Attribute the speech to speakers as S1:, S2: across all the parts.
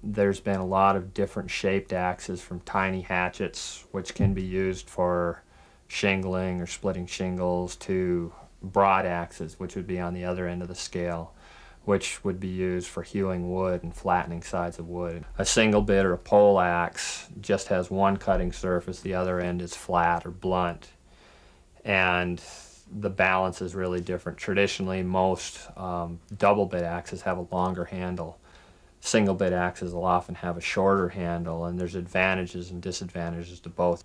S1: There's been a lot of different shaped axes, from tiny hatchets, which can be used for shingling or splitting shingles, to broad axes, which would be on the other end of the scale, which would be used for hewing wood and flattening sides of wood. A single bit or a pole axe just has one cutting surface, the other end is flat or blunt, and the balance is really different. Traditionally, most double bit axes have a longer handle. Single bit axes will often have a shorter handle, and there's advantages and disadvantages to both.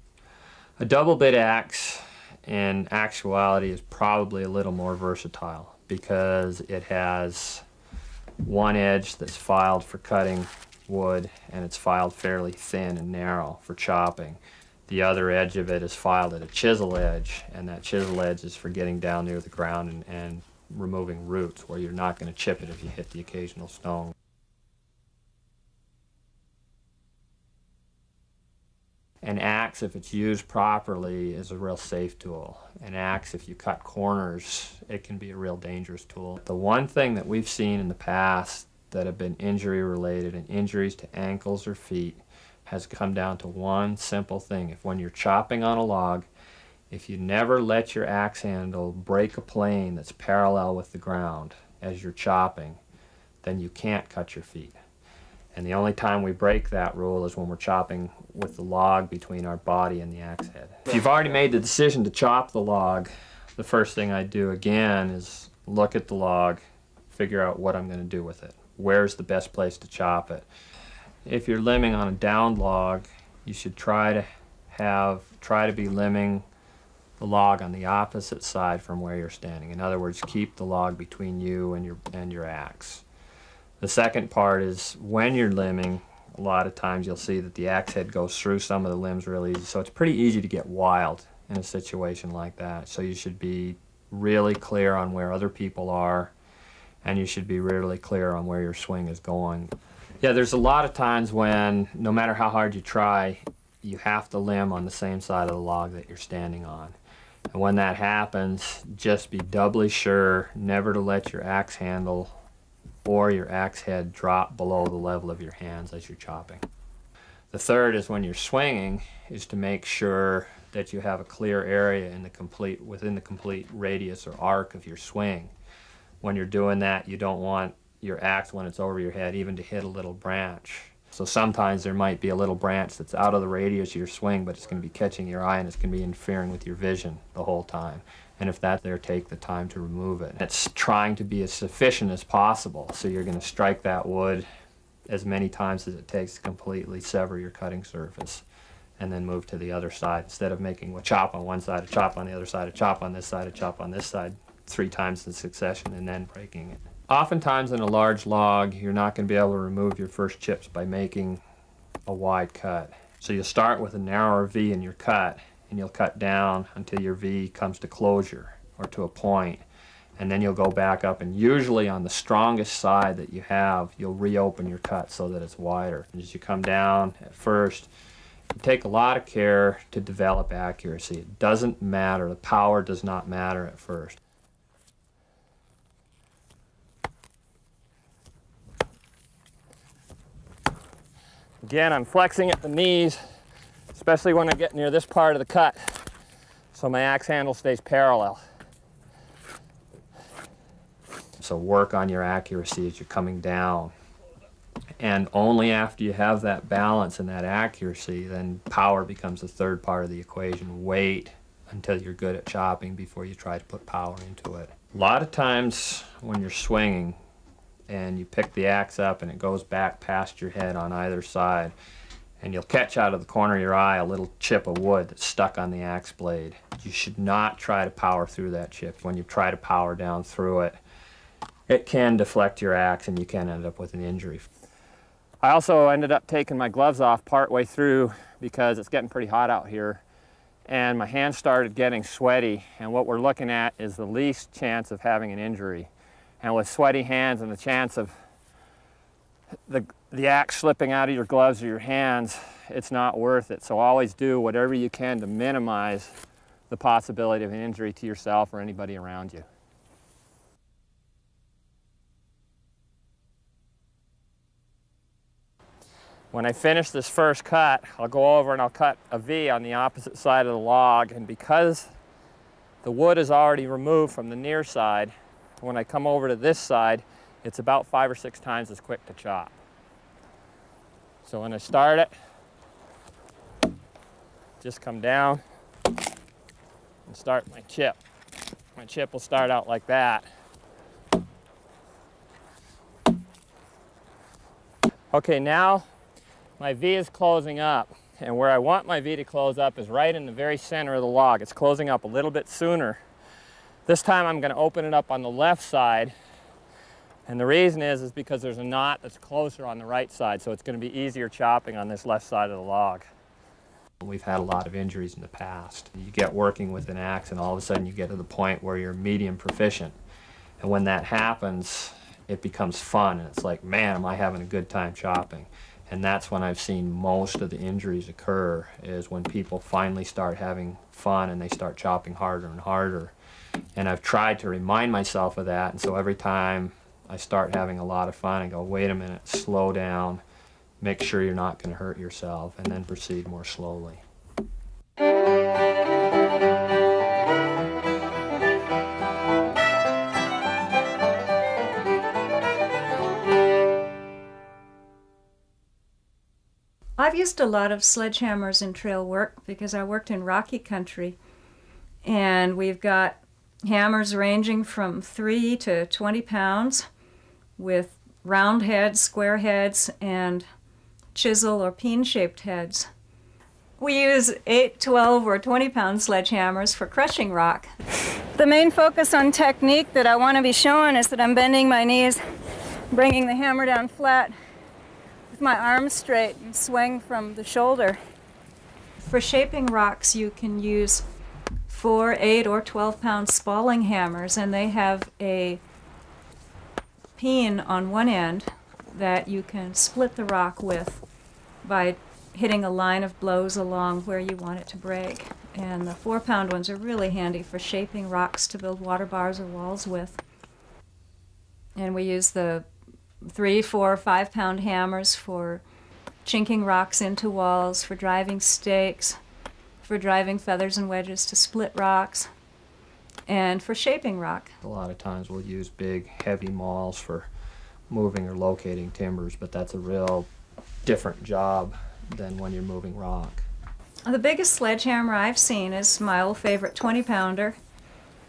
S1: A double bit axe in actuality is probably a little more versatile because it has one edge that's filed for cutting wood, and it's filed fairly thin and narrow for chopping. The other edge of it is filed at a chisel edge, and that chisel edge is for getting down near the ground and removing roots, where you're not going to chip it if you hit the occasional stone. An axe, if it's used properly, is a real safe tool. An axe, if you cut corners, it can be a real dangerous tool. The one thing that we've seen in the past that have been injury related, and injuries to ankles or feet, has come down to one simple thing. If when you're chopping on a log, if you never let your axe handle break a plane that's parallel with the ground as you're chopping, then you can't cut your feet. And the only time we break that rule is when we're chopping with the log between our body and the axe head. If you've already made the decision to chop the log, the first thing I do again is look at the log, figure out what I'm going to do with it. Where's the best place to chop it? If you're limbing on a downed log, you should try to be limbing the log on the opposite side from where you're standing. In other words, keep the log between you and your axe. The second part is when you're limbing, a lot of times you'll see that the axe head goes through some of the limbs real easy, so it's pretty easy to get wild in a situation like that. So you should be really clear on where other people are, and you should be really clear on where your swing is going. Yeah, there's a lot of times when, no matter how hard you try, you have to limb on the same side of the log that you're standing on. And when that happens, just be doubly sure never to let your axe handle or your axe head drop below the level of your hands as you're chopping. The third is when you're swinging, is to make sure that you have a clear area within the complete radius or arc of your swing. When you're doing that, you don't want your axe, when it's over your head, even to hit a little branch. So sometimes there might be a little branch that's out of the radius of your swing, but it's going to be catching your eye and it's going to be interfering with your vision the whole time. And if that's there, take the time to remove it. It's trying to be as sufficient as possible, so you're going to strike that wood as many times as it takes to completely sever your cutting surface, and then move to the other side, instead of making a chop on one side, a chop on the other side, a chop on this side, a chop on this side 3 times in succession and then breaking it. Oftentimes in a large log, you're not going to be able to remove your first chips by making a wide cut. So you'll start with a narrower V in your cut, and you'll cut down until your V comes to closure or to a point, and then you'll go back up, and usually on the strongest side that you have, you'll reopen your cut so that it's wider. And as you come down at first, you take a lot of care to develop accuracy. It doesn't matter, the power does not matter at first. Again, I'm flexing at the knees, especially when I get near this part of the cut, so my axe handle stays parallel. So work on your accuracy as you're coming down. And only after you have that balance and that accuracy, then power becomes the third part of the equation. Wait until you're good at chopping before you try to put power into it. A lot of times when you're swinging and you pick the axe up and it goes back past your head on either side, and you'll catch out of the corner of your eye a little chip of wood that's stuck on the axe blade. You should not try to power through that chip. When you try to power down through it, it can deflect your axe and you can end up with an injury. I also ended up taking my gloves off partway through because it's getting pretty hot out here, and my hands started getting sweaty, and what we're looking at is the least chance of having an injury. And with sweaty hands and the chance of the axe slipping out of your gloves or your hands, it's not worth it. So always do whatever you can to minimize the possibility of an injury to yourself or anybody around you. When I finish this first cut, I'll go over and I'll cut a V on the opposite side of the log, and because the wood is already removed from the near side, when I come over to this side, it's about 5 or 6 times as quick to chop. So when I start it, just come down and start my chip. My chip will start out like that. Okay, now my V is closing up, and where I want my V to close up is right in the very center of the log. It's closing up a little bit sooner. This time I'm going to open it up on the left side, and the reason is because there's a knot that's closer on the right side, so it's going to be easier chopping on this left side of the log. We've had a lot of injuries in the past. You get working with an axe and all of a sudden you get to the point where you're medium proficient, and when that happens it becomes fun, and it's like, man, am I having a good time chopping. And that's when I've seen most of the injuries occur, is when people finally start having fun and they start chopping harder and harder. And I've tried to remind myself of that, and so every time I start having a lot of fun, I go, wait a minute, slow down, make sure you're not going to hurt yourself, and then proceed more slowly.
S2: I've used a lot of sledgehammers in trail work because I worked in rocky country, and we've got hammers ranging from 3 to 20 pounds with round heads, square heads, and chisel or peen-shaped heads. We use 8, 12, or 20-pound sledgehammers for crushing rock. The main focus on technique that I want to be showing is that I'm bending my knees, bringing the hammer down flat with my arms straight and swing from the shoulder. For shaping rocks, you can use 4, 8, or 12-pound spalling hammers, and they have a peen on one end that you can split the rock with by hitting a line of blows along where you want it to break. And the 4-pound ones are really handy for shaping rocks to build water bars or walls with. And we use the 3, 4, 5-pound hammers for chinking rocks into walls, for driving stakes, for driving feathers and wedges to split rocks, and for shaping rock. A lot of times we'll use big, heavy mauls for moving or locating timbers, but that's a real different job than when you're moving rock. The biggest sledgehammer I've seen is my old favorite 20-pounder,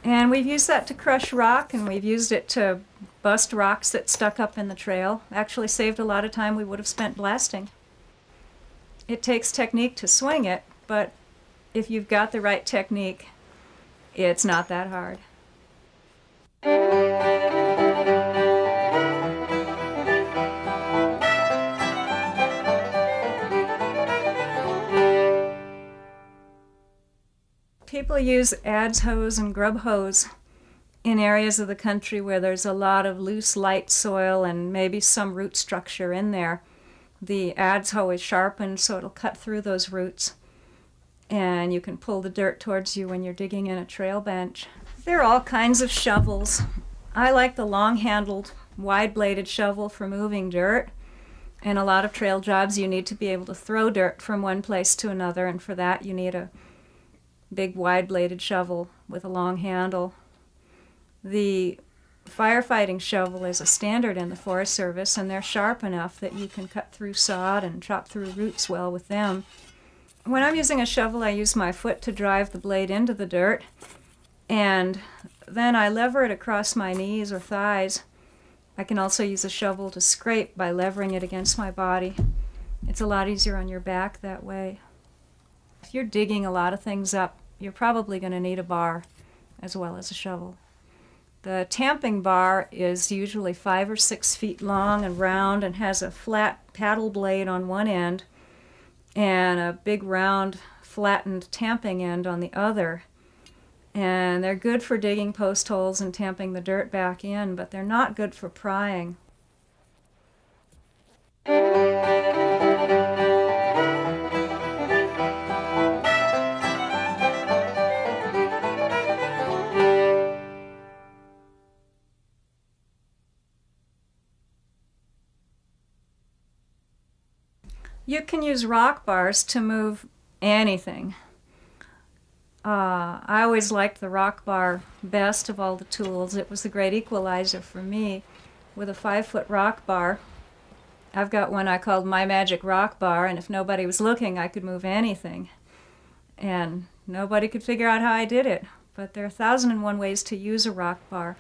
S2: and we've used that to crush rock, and we've used it to bust rocks that stuck up in the trail. Actually saved a lot of time we would have spent blasting. It takes technique to swing it, but if you've got the right technique, it's not that hard. People use adze hoes and grub hoes in areas of the country where there's a lot of loose, light soil and maybe some root structure in there. The adze hoe is sharpened so it'll cut through those roots, and you can pull the dirt towards you when you're digging in a trail bench. There are all kinds of shovels. I like the long-handled, wide-bladed shovel for moving dirt. In a lot of trail jobs you need to be able to throw dirt from one place to another, and for that you need a big wide-bladed shovel with a long handle. The firefighting shovel is a standard in the Forest Service, and they're sharp enough that you can cut through sod and chop through roots well with them. When I'm using a shovel, I use my foot to drive the blade into the dirt, and then I lever it across my knees or thighs. I can also use a shovel to scrape by levering it against my body. It's a lot easier on your back that way. If you're digging a lot of things up, you're probably going to need a bar as well as a shovel. The tamping bar is usually 5 or 6 feet long and round and has a flat paddle blade on one end and a big round flattened tamping end on the other. And they're good for digging post holes and tamping the dirt back in, but they're not good for prying. You can use rock bars to move anything. I always liked the rock bar best of all the tools. It was the great equalizer for me. With a 5-foot rock bar, I've got one I called My Magic Rock Bar, and if nobody was looking, I could move anything. And nobody could figure out how I did it. But there are 1,001 ways to use a rock bar.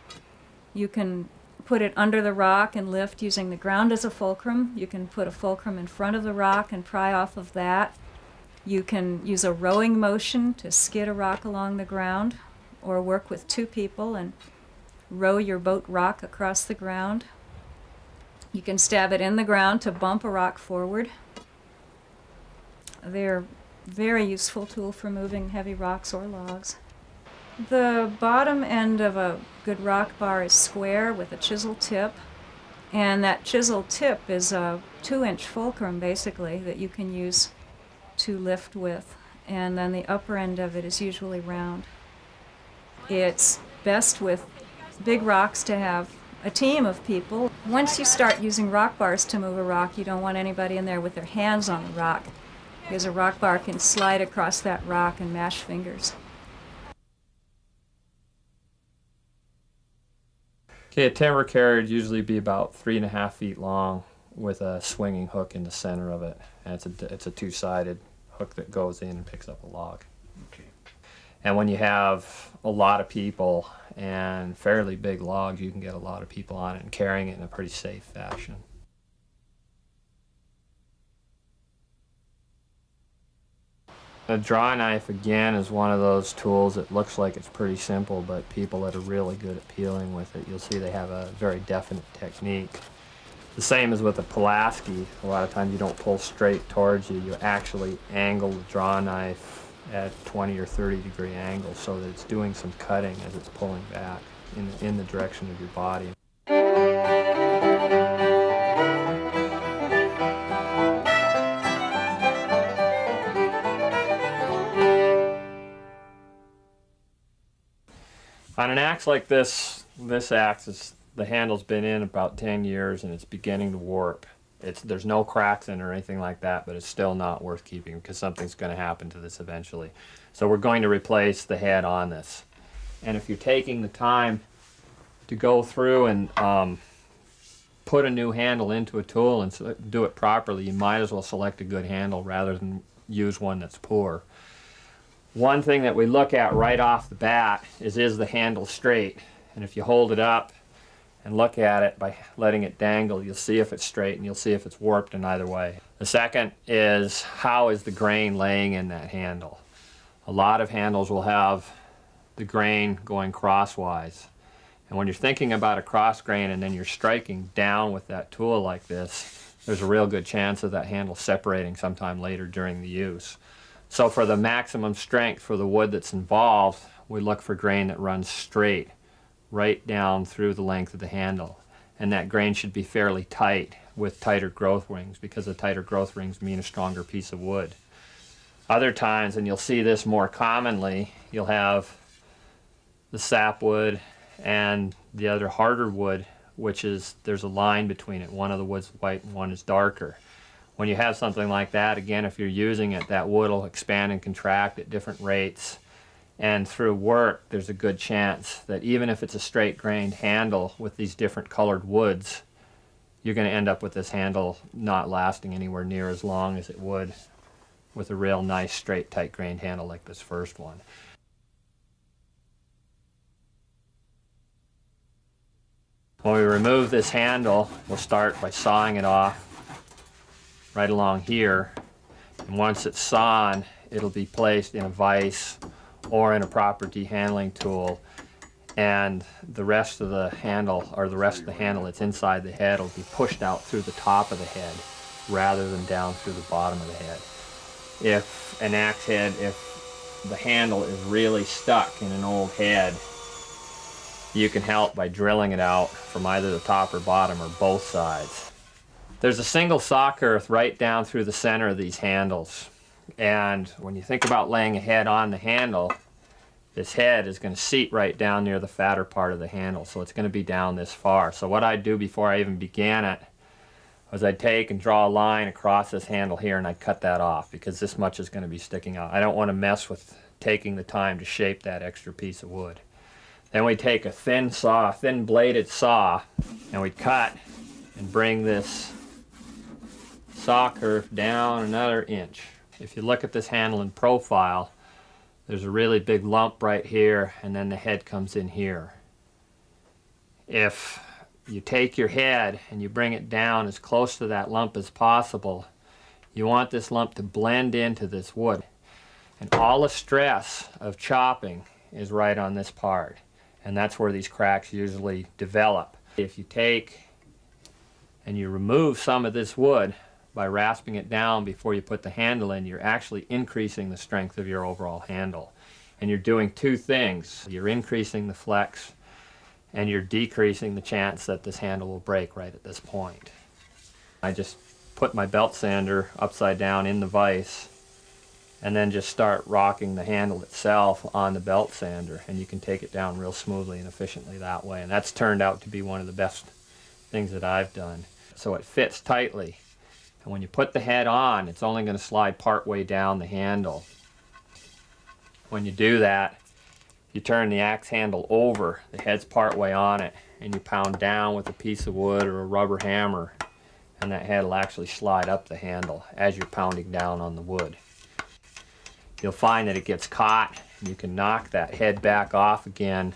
S2: You can put it under the rock and lift using the ground as a fulcrum. You can put a fulcrum in front of the rock and pry off of that. You can use a rowing motion to skid a rock along the ground, or work with 2 people and row your boat rock across the ground. You can stab it in the ground to bump a rock forward. They're a very useful tool for moving heavy rocks or logs. The bottom end of a good rock bar is square with a chisel tip, and that chisel tip is a 2-inch fulcrum basically that you can use to lift with, and then the upper end of it is usually round. It's best with big rocks to have a team of people. Once you start using rock bars to move a rock, you don't want anybody in there with their hands on the rock, because a rock bar can slide across that rock and mash fingers.
S1: Okay, a timber carrier would usually be about 3.5 feet long with a swinging hook in the center of it. And it's a 2-sided hook that goes in and picks up a log.
S3: Okay.
S1: And when you have a lot of people and fairly big logs, you can get a lot of people on it and carrying it in a pretty safe fashion. A draw knife, again, is one of those tools that looks like it's pretty simple, but people that are really good at peeling with it, you'll see they have a very definite technique. The same as with a Pulaski. A lot of times you don't pull straight towards you. You actually angle the draw knife at 20 or 30 degree angles so that it's doing some cutting as it's pulling back in the direction of your body. On an axe like this axe, the handle's been in about 10 years and it's beginning to warp. There's no cracks in it or anything like that, but it's still not worth keeping because something's going to happen to this eventually. So we're going to replace the head on this. And if you're taking the time to go through and put a new handle into a tool and do it properly, you might as well select a good handle rather than use one that's poor. One thing that we look at right off the bat is the handle straight? And if you hold it up and look at it by letting it dangle, you'll see if it's straight and you'll see if it's warped in either way. The second is, how is the grain laying in that handle? A lot of handles will have the grain going crosswise. And when you're thinking about a cross grain and then you're striking down with that tool like this, there's a real good chance of that handle separating sometime later during the use. So for the maximum strength for the wood that's involved, we look for grain that runs straight, right down through the length of the handle. And that grain should be fairly tight with tighter growth rings, because the tighter growth rings mean a stronger piece of wood. Other times, and you'll see this more commonly, you'll have the sapwood and the other harder wood, which is, there's a line between it. One of the wood's white and one is darker. When you have something like that, again, if you're using it, that wood will expand and contract at different rates. And through work, there's a good chance that even if it's a straight grained handle with these different colored woods, you're going to end up with this handle not lasting anywhere near as long as it would with a real nice, straight, tight grained handle like this first one. When we remove this handle, we'll start by sawing it off. right along here. And once it's sawn, it'll be placed in a vise or in a proper dehandling tool, and the rest of the handle, or the rest of the handle that's inside the head, will be pushed out through the top of the head rather than down through the bottom of the head. If an axe head, if the handle is really stuck in an old head, you can help by drilling it out from either the top or bottom or both sides. There's a single saw kerf right down through the center of these handles. And when you think about laying a head on the handle, this head is going to seat right down near the fatter part of the handle, so it's going to be down this far. So what I'd do before I even began it was I'd take and draw a line across this handle here, and I'd cut that off because this much is going to be sticking out. I don't want to mess with taking the time to shape that extra piece of wood. Then we take a thin saw, thin bladed saw, and we cut and bring this saw kerf down another inch. If you look at this handle in profile, there's a really big lump right here, and then the head comes in here. If you take your head and you bring it down as close to that lump as possible, you want this lump to blend into this wood. And all the stress of chopping is right on this part, and that's where these cracks usually develop. If you take and you remove some of this wood by rasping it down before you put the handle in, you're actually increasing the strength of your overall handle. And you're doing two things. You're increasing the flex, and you're decreasing the chance that this handle will break right at this point. I just put my belt sander upside down in the vise and then just start rocking the handle itself on the belt sander, and you can take it down real smoothly and efficiently that way. And that's turned out to be one of the best things that I've done. So it fits tightly. And when you put the head on, it's only going to slide part way down the handle. When you do that, you turn the axe handle over, the head's part way on it, and you pound down with a piece of wood or a rubber hammer, and that head will actually slide up the handle as you're pounding down on the wood. You'll find that it gets caught, and you can knock that head back off again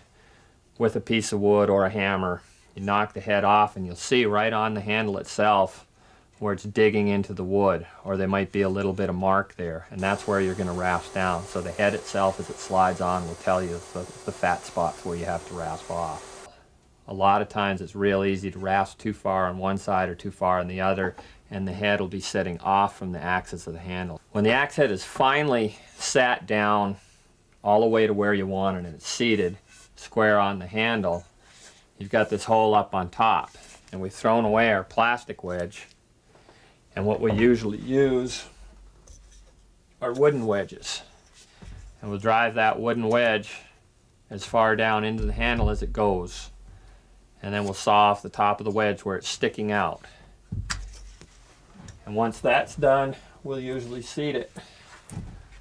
S1: with a piece of wood or a hammer. You knock the head off, and you'll see right on the handle itself where it's digging into the wood, or there might be a little bit of mark there, and that's where you're going to rasp down. So the head itself, as it slides on, will tell you the fat spots where you have to rasp off. A lot of times it's real easy to rasp too far on one side or too far on the other, and the head will be sitting off from the axis of the handle. When the axe head is finally sat down all the way to where you want it, and it's seated square on the handle, you've got this hole up on top, and we've thrown away our plastic wedge. And what we usually use are wooden wedges. And we'll drive that wooden wedge as far down into the handle as it goes. And then we'll saw off the top of the wedge where it's sticking out. And once that's done, we'll usually seat it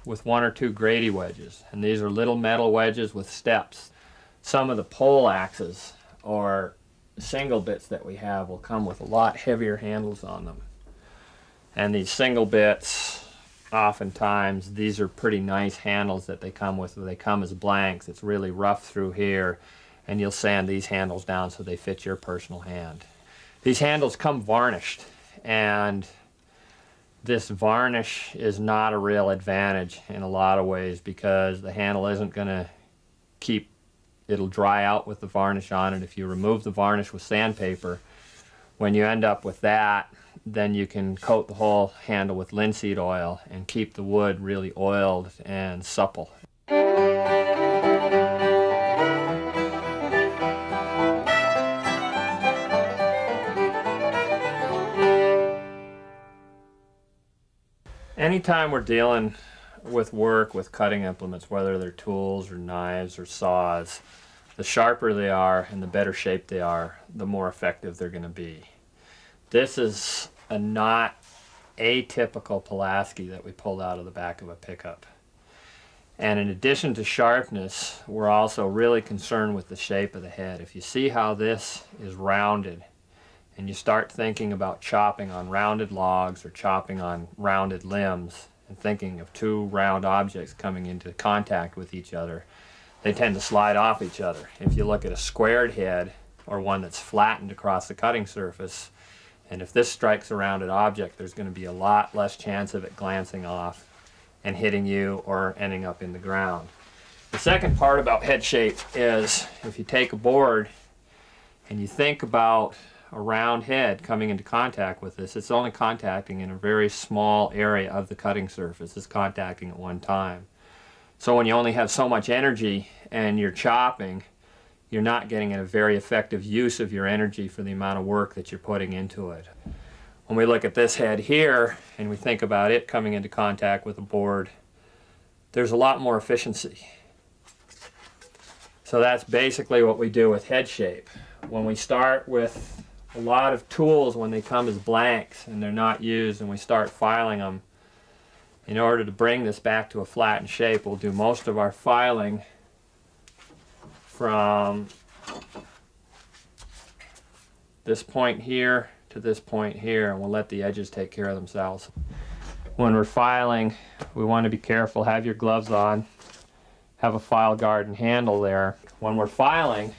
S1: with one or two Grady wedges. And these are little metal wedges with steps. Some of the pole axes or single bits that we have will come with a lot heavier handles on them. And these single bits, oftentimes, these are pretty nice handles that they come with. They come as blanks. It's really rough through here, and you'll sand these handles down so they fit your personal hand. These handles come varnished, and this varnish is not a real advantage in a lot of ways because the handle isn't going to keep, it'll dry out with the varnish on it. If you remove the varnish with sandpaper, when you end up with that, then you can coat the whole handle with linseed oil and keep the wood really oiled and supple. Anytime we're dealing with work with cutting implements, whether they're tools or knives or saws, the sharper they are and the better shape they are, the more effective they're going to be. This is a not atypical Pulaski that we pulled out of the back of a pickup. And in addition to sharpness, we're also really concerned with the shape of the head. If you see how this is rounded, and you start thinking about chopping on rounded logs or chopping on rounded limbs, and thinking of two round objects coming into contact with each other, they tend to slide off each other. If you look at a squared head, or one that's flattened across the cutting surface, And if this strikes a rounded object, there's going to be a lot less chance of it glancing off and hitting you or ending up in the ground. The second part about head shape is if you take a board and you think about a round head coming into contact with this, it's only contacting in a very small area of the cutting surface. It's contacting at one time. So when you only have so much energy and you're chopping, you're not getting a very effective use of your energy for the amount of work that you're putting into it. When we look at this head here and we think about it coming into contact with a board, there's a lot more efficiency. So that's basically what we do with head shape. When we start with a lot of tools, when they come as blanks and they're not used, and we start filing them, in order to bring this back to a flattened shape, we'll do most of our filing from this point here to this point here, and we'll let the edges take care of themselves. When we're filing, we want to be careful. Have your gloves on, have a file guard and handle there. When we're filing,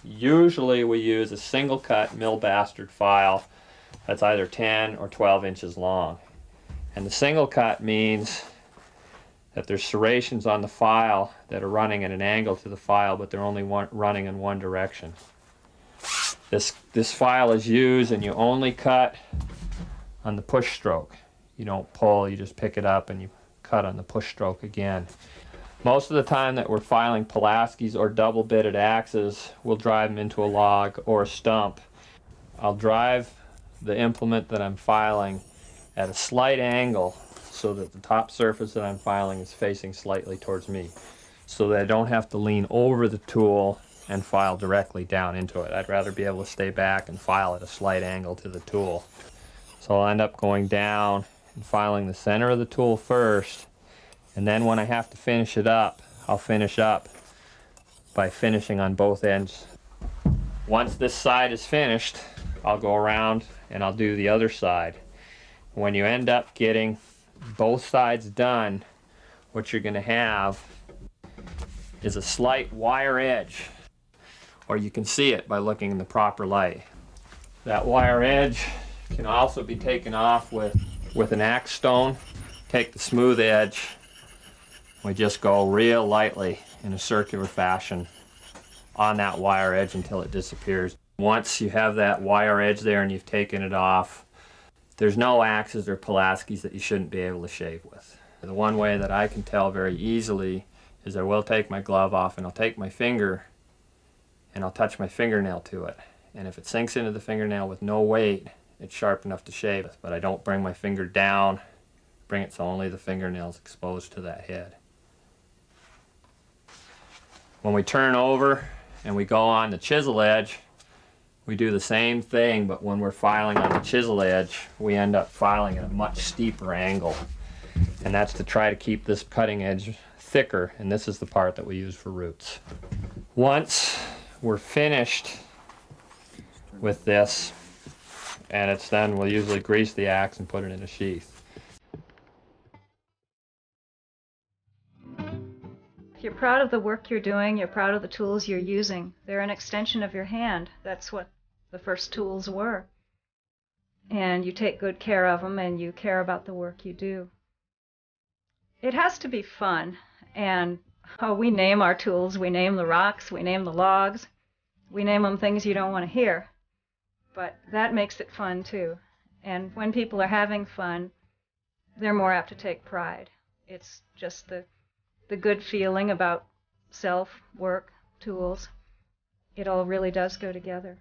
S1: usually we use a single cut mill bastard file that's either 10 or 12 inches long. And the single cut means that there's serrations on the file that are running at an angle to the file, but they're only running in one direction. This file is used, and you only cut on the push stroke. You don't pull, you just pick it up and you cut on the push stroke again. Most of the time that we're filing Pulaskis or double-bitted axes, we'll drive them into a log or a stump. I'll drive the implement that I'm filing at a slight angle so that the top surface that I'm filing is facing slightly towards me, so that I don't have to lean over the tool and file directly down into it. I'd rather be able to stay back and file at a slight angle to the tool. So I'll end up going down and filing the center of the tool first, and then when I have to finish it up, I'll finish up by finishing on both ends. Once this side is finished, I'll go around and I'll do the other side. When you end up getting both sides done, what you're going to have is a slight wire edge, or you can see it by looking in the proper light. That wire edge can also be taken off with an axe stone. Take the smooth edge, we just go real lightly in a circular fashion on that wire edge until it disappears. Once you have that wire edge there and you've taken it off, there's no axes or Pulaskis that you shouldn't be able to shave with. The one way that I can tell very easily is I will take my glove off and I'll take my finger and I'll touch my fingernail to it. And if it sinks into the fingernail with no weight, it's sharp enough to shave it. But I don't bring my finger down, bring it so only the fingernail's exposed to that head. When we turn over and we go on the chisel edge, we do the same thing, but when we're filing on the chisel edge, we end up filing at a much steeper angle. And that's to try to keep this cutting edge thicker, and this is the part that we use for roots. Once we're finished with this, and it's done, we'll usually grease the axe and put it in a sheath.
S2: If you're proud of the work you're doing, you're proud of the tools you're using. They're an extension of your hand. That's what the first tools were. And you take good care of them and you care about the work you do. It has to be fun. And we name our tools. We name the rocks. We name the logs. We name them things you don't want to hear. But that makes it fun too. And when people are having fun, they're more apt to take pride. It's just the good feeling about self, work, tools. It all really does go together.